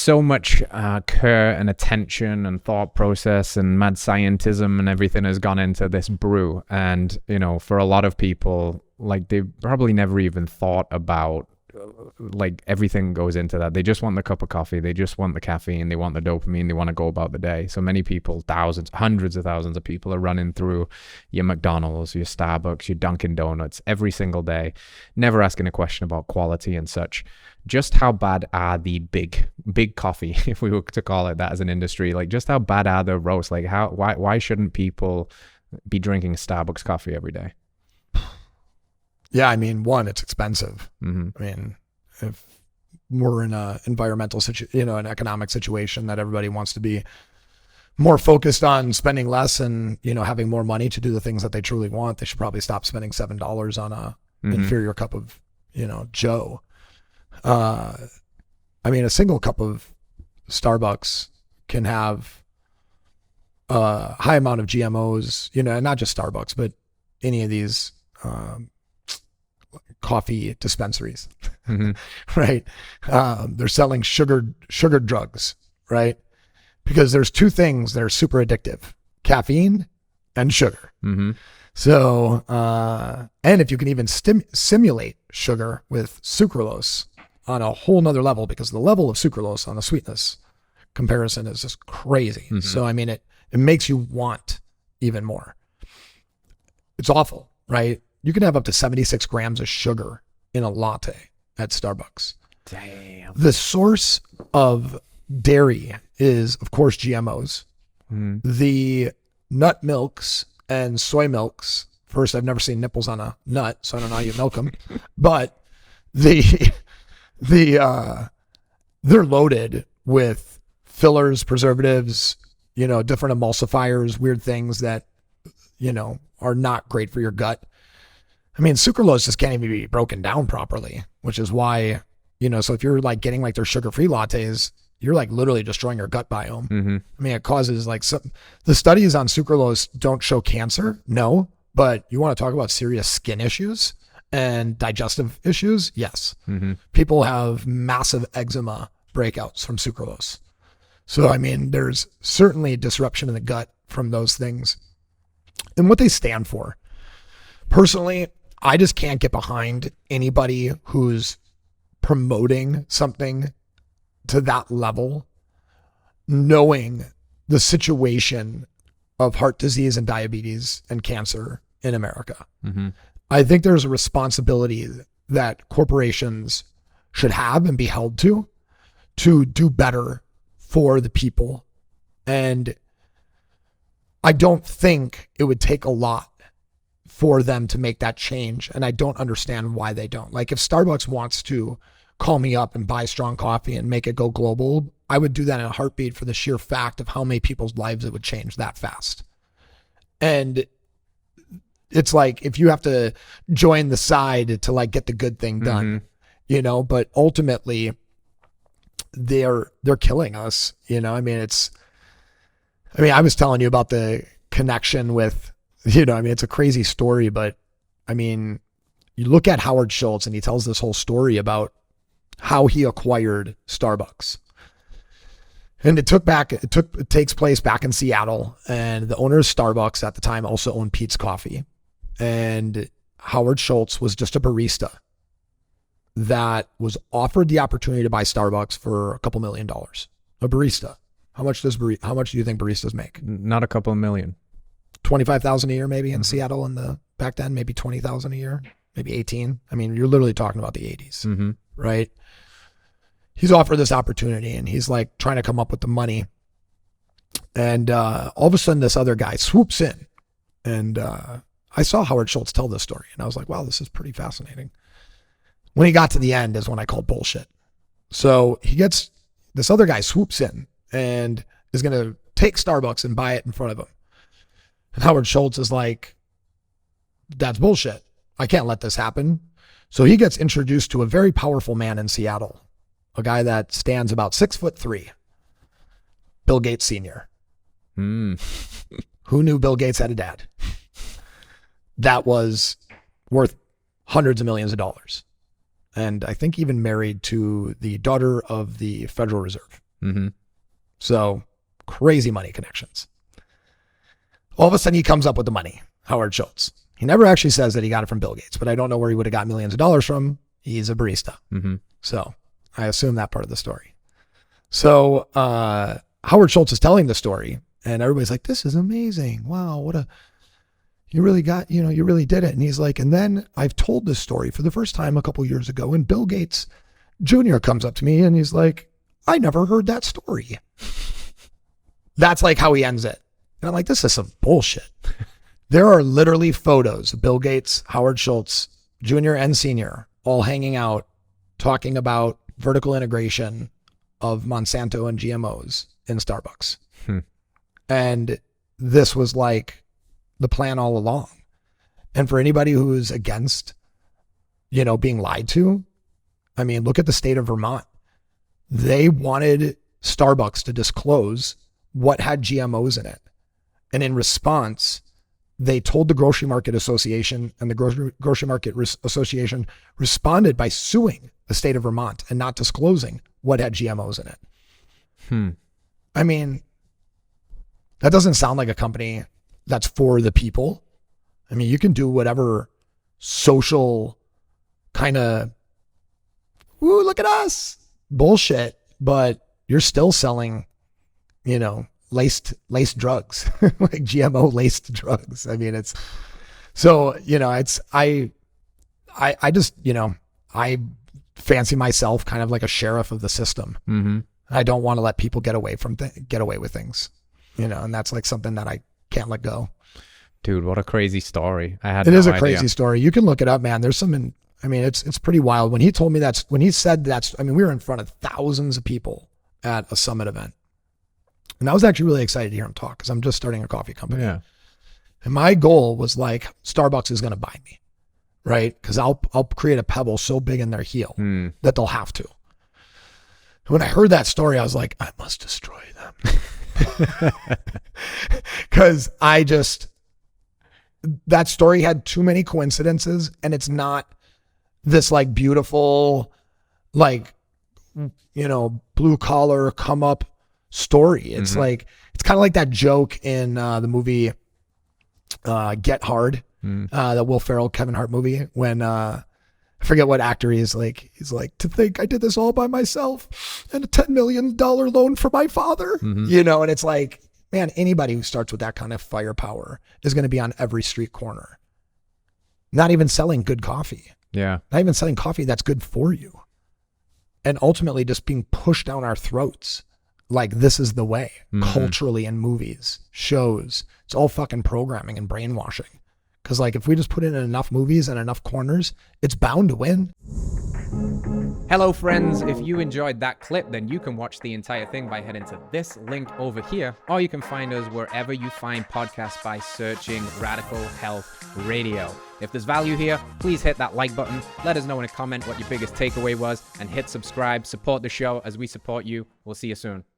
so much care and attention and thought process and mad scientism and everything has gone into this brew. And, for a lot of people, like, they probably never even thought about, like, everything goes into that. They just want the cup of coffee. They just want the caffeine. They want the dopamine. They want to go about the day. So many people, thousands, hundreds of thousands of people are running through your McDonald's, your Starbucks, your Dunkin' Donuts every single day, never asking a question about quality and such. Just how bad are the big coffee, if we were to call it that as an industry? Like, just how bad are the roasts? Like, why shouldn't people be drinking Starbucks coffee every day? Yeah, I mean, one, it's expensive. Mm-hmm. I mean, if we're in a environmental an economic situation that everybody wants to be more focused on spending less and, having more money to do the things that they truly want, they should probably stop spending $7 on a inferior cup of, Joe. I mean, a single cup of Starbucks can have a high amount of GMOs, and not just Starbucks, but any of these coffee dispensaries, right? They're selling sugared drugs, right? Because there's two things that are super addictive: caffeine and sugar. Mm-hmm. So, and if you can even simulate sugar with sucralose on a whole nother level, because the level of sucralose on the sweetness comparison is just crazy. Mm-hmm. So, I mean, it makes you want even more. It's awful, right? You can have up to 76 grams of sugar in a latte at Starbucks. Damn. The source of dairy is, of course, GMOs. Mm-hmm. The nut milks and soy milks. First, I've never seen nipples on a nut, so I don't know how you milk them. But they're loaded with fillers, preservatives, different emulsifiers, weird things that, are not great for your gut. I mean, sucralose just can't even be broken down properly, which is why, so if you're like getting like their sugar-free lattes, you're like literally destroying your gut biome. Mm-hmm. I mean, it causes like the studies on sucralose don't show cancer. No, but you want to talk about serious skin issues and digestive issues. Yes. Mm-hmm. People have massive eczema breakouts from sucralose. So, I mean, there's certainly disruption in the gut from those things and what they stand for. Personally, I just can't get behind anybody who's promoting something to that level, knowing the situation of heart disease and diabetes and cancer in America. Mm-hmm. I think there's a responsibility that corporations should have and be held to do better for the people. And I don't think it would take a lot for them to make that change. And I don't understand why they don't. Like, if Starbucks wants to call me up and buy strong coffee and make it go global, I would do that in a heartbeat for the sheer fact of how many people's lives it would change that fast. And it's like, if you have to join the side to like get the good thing done, but ultimately they're killing us. I mean, I was telling you about the connection with, it's a crazy story, but I mean, you look at Howard Schultz and he tells this whole story about how he acquired Starbucks. And it takes place back in Seattle, and the owner of Starbucks at the time also owned Pete's Coffee. And Howard Schultz was just a barista that was offered the opportunity to buy Starbucks for a couple $1 million. A barista. How much do you think baristas make? Not a couple of million. 25,000 a year maybe in Seattle back then, maybe 20,000 a year, maybe 18. I mean, you're literally talking about the 80s, right? He's offered this opportunity and he's like trying to come up with the money. And all of a sudden this other guy swoops in, and I saw Howard Schultz tell this story and I was like, wow, this is pretty fascinating. When he got to the end is when I called bullshit. So this other guy swoops in and is going to take Starbucks and buy it in front of him. And Howard Schultz is like, that's bullshit. I can't let this happen. So he gets introduced to a very powerful man in Seattle, a guy that stands about 6'3", Bill Gates Sr. Who knew Bill Gates had a dad that was worth hundreds of millions of dollars? And I think even married to the daughter of the Federal Reserve. Mm-hmm. So crazy money connections. All of a sudden he comes up with the money, Howard Schultz. He never actually says that he got it from Bill Gates, but I don't know where he would have got millions of dollars from. He's a barista. Mm-hmm. So I assume that part of the story. So Howard Schultz is telling the story and everybody's like, this is amazing. Wow, you really did it. And he's like, and then I've told this story for the first time a couple years ago, and Bill Gates Jr. comes up to me and he's like, I never heard that story. That's like how he ends it. And I'm like, this is some bullshit. There are literally photos of Bill Gates, Howard Schultz, Jr. and Sr. all hanging out, talking about vertical integration of Monsanto and GMOs in Starbucks. And this was like the plan all along. And for anybody who's against, being lied to, I mean, look at the state of Vermont. They wanted Starbucks to disclose what had GMOs in it. And in response, they told the Grocery Market Association, and the Grocery Market Association responded by suing the state of Vermont and not disclosing what had GMOs in it. I mean, that doesn't sound like a company that's for the people. I mean, you can do whatever social kind of, ooh, look at us bullshit, but you're still selling, laced drugs, like GMO laced drugs. I mean, it's so, I just, I fancy myself kind of like a sheriff of the system. Mm-hmm. I don't want to let people get away with things, and that's like something that I can't let go. Dude, what a crazy story. It is a crazy story. You can look it up, man. There's some, it's pretty wild. When he told me when he said that, we were in front of thousands of people at a summit event. And I was actually really excited to hear him talk because I'm just starting a coffee company. Yeah. And my goal was like, Starbucks is going to buy me, right? Because I'll create a pebble so big in their heel that they'll have to. When I heard that story, I was like, I must destroy them. Because that story had too many coincidences, and it's not this like beautiful, like, blue collar come up story. It's like, it's kind of like that joke in the movie Get Hard, the Will Ferrell, Kevin Hart movie, when I forget what actor he's like, to think I did this all by myself and a $10 million loan for my father, and it's like, man, anybody who starts with that kind of firepower is going to be on every street corner, not even selling good coffee. Yeah. Not even selling coffee that's good for you. And ultimately just being pushed down our throats. Like, this is the way, culturally, in movies, shows. It's all fucking programming and brainwashing. Because, like, if we just put it in enough movies and enough corners, it's bound to win. Hello, friends. If you enjoyed that clip, then you can watch the entire thing by heading to this link over here, or you can find us wherever you find podcasts by searching Radical Health Radio. If there's value here, please hit that like button. Let us know in a comment what your biggest takeaway was, and hit subscribe. Support the show as we support you. We'll see you soon.